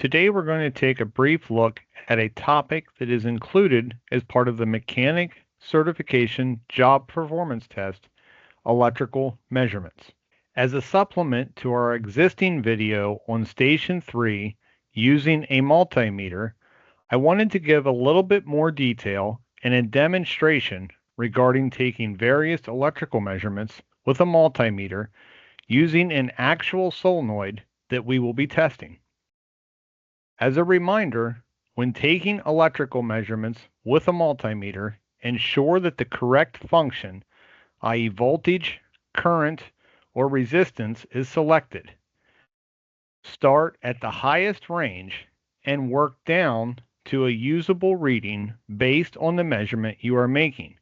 Today we're going to take a brief look at a topic that is included as part of the Mechanic Certification Job Performance Test, electrical measurements. As a supplement to our existing video on Station 3 using a multimeter, I wanted to give a little bit more detail and a demonstration regarding taking various electrical measurements with a multimeter using an actual solenoid that we will be testing. As a reminder, when taking electrical measurements with a multimeter, ensure that the correct function, i.e. voltage, current, or resistance, is selected. Start at the highest range and work down to a usable reading based on the measurement you are making,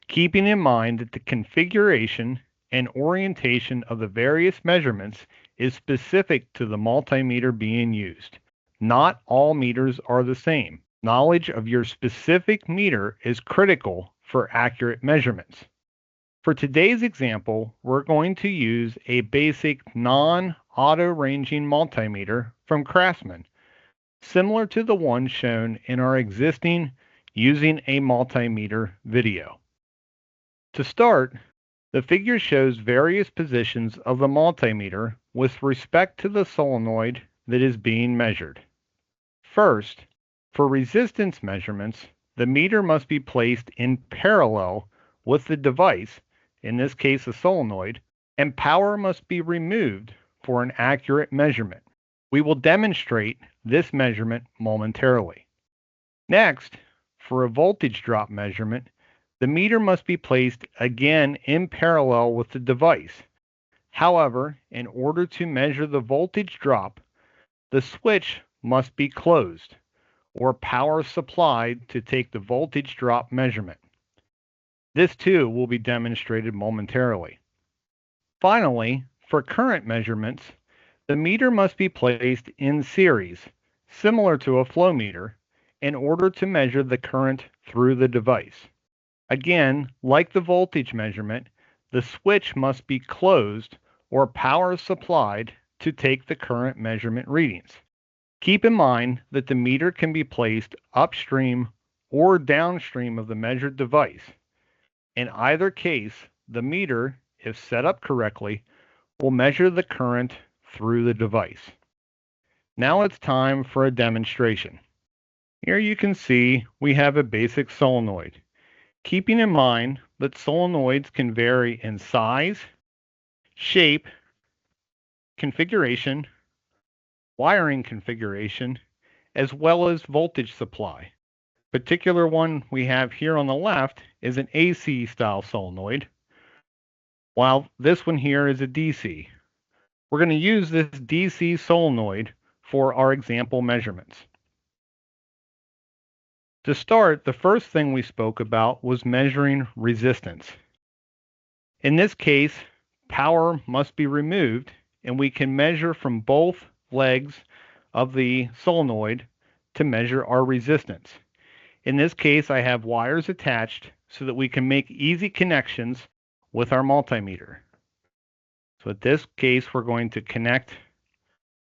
keeping in mind that the configuration and orientation of the various measurements is specific to the multimeter being used. Not all meters are the same. Knowledge of your specific meter is critical for accurate measurements. For today's example, we're going to use a basic non-auto ranging multimeter from Craftsman, similar to the one shown in our existing using a multimeter video. To start, the figure shows various positions of the multimeter with respect to the solenoid that is being measured. First, for resistance measurements, the meter must be placed in parallel with the device, in this case a solenoid, and power must be removed for an accurate measurement. We will demonstrate this measurement momentarily. Next, for a voltage drop measurement, the meter must be placed again in parallel with the device. However, in order to measure the voltage drop, the switch must be closed or power supplied to take the voltage drop measurement. This too will be demonstrated momentarily. Finally, for current measurements, the meter must be placed in series, similar to a flow meter, in order to measure the current through the device. Again, like the voltage measurement, the switch must be closed or power supplied to take the current measurement readings. Keep in mind that the meter can be placed upstream or downstream of the measured device. In either case, the meter, if set up correctly, will measure the current through the device. Now it's time for a demonstration. Here you can see we have a basic solenoid. Keeping in mind that solenoids can vary in size, shape, configuration, wiring configuration, as well as voltage supply. Particular one we have here on the left is an AC style solenoid, while this one here is a DC. We're going to use this DC solenoid for our example measurements. To start, the first thing we spoke about was measuring resistance. In this case, power must be removed, and we can measure from both legs of the solenoid to measure our resistance. In this case, I have wires attached so that we can make easy connections with our multimeter. So in this case, we're going to connect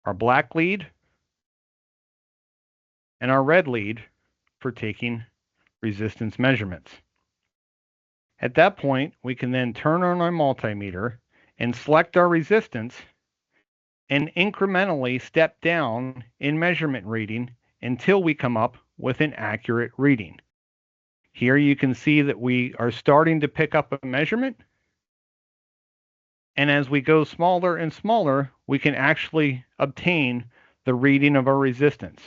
our black lead and our red lead for taking resistance measurements. At that point, we can then turn on our multimeter and select our resistance and incrementally step down in measurement reading until we come up with an accurate reading. Here you can see that we are starting to pick up a measurement, and as we go smaller and smaller, we can actually obtain the reading of our resistance.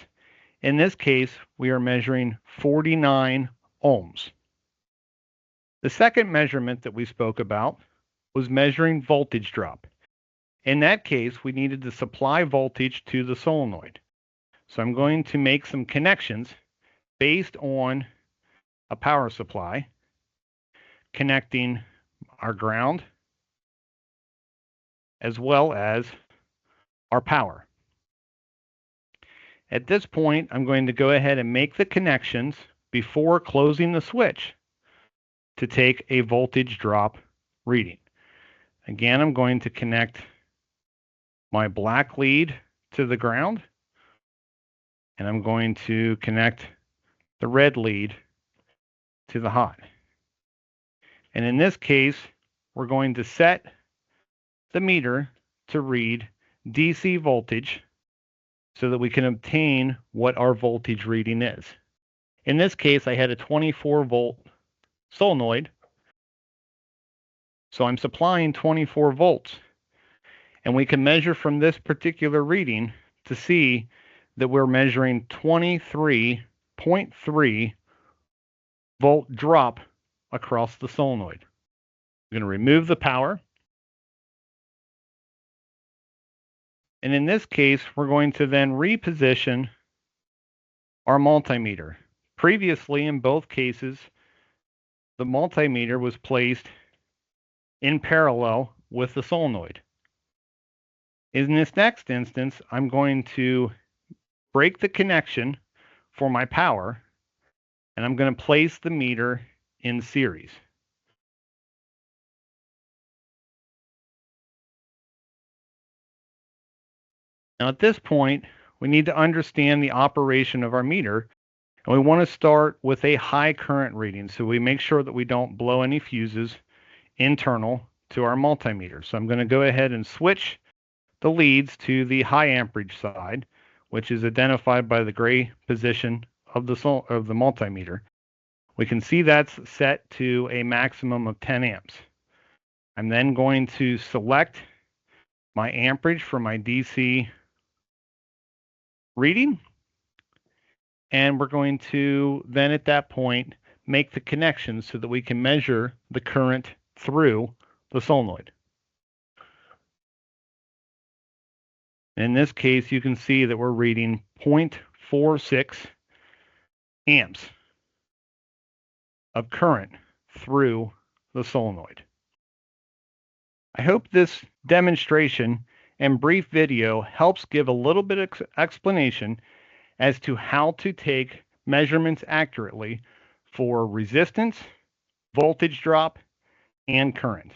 In this case, we are measuring 49 ohms. The second measurement that we spoke about was measuring voltage drop. In that case, we needed to supply voltage to the solenoid. So I'm going to make some connections based on a power supply, connecting our ground as well as our power. At this point, I'm going to go ahead and make the connections before closing the switch to take a voltage drop reading. Again, I'm going to connect my black lead to the ground And I'm going to connect the red lead to the hot. And in this case, we're going to set the meter to read DC voltage so that we can obtain what our voltage reading is. In this case, I had a 24 volt solenoid, so I'm supplying 24 volts. And we can measure from this particular reading to see that we're measuring 23.3 volt drop across the solenoid. I'm going to remove the power. And in this case, we're going to then reposition our multimeter. Previously, in both cases, the multimeter was placed in parallel with the solenoid. In this next instance, I'm going to break the connection for my power, and I'm going to place the meter in series. Now at this point, we need to understand the operation of our meter, and we want to start with a high current reading so we make sure that we don't blow any fuses internal to our multimeter. So I'm going to go ahead and switch the leads to the high amperage side, which is identified by the gray position of the multimeter. We can see that's set to a maximum of 10 amps. I'm then going to select my amperage for my DC reading, and we're going to then at that point make the connection so that we can measure the current through the solenoid. In this case, you can see that we're reading 0.46 amps of current through the solenoid. I hope this demonstration and brief video helps give a little bit of explanation as to how to take measurements accurately for resistance, voltage drop, and current.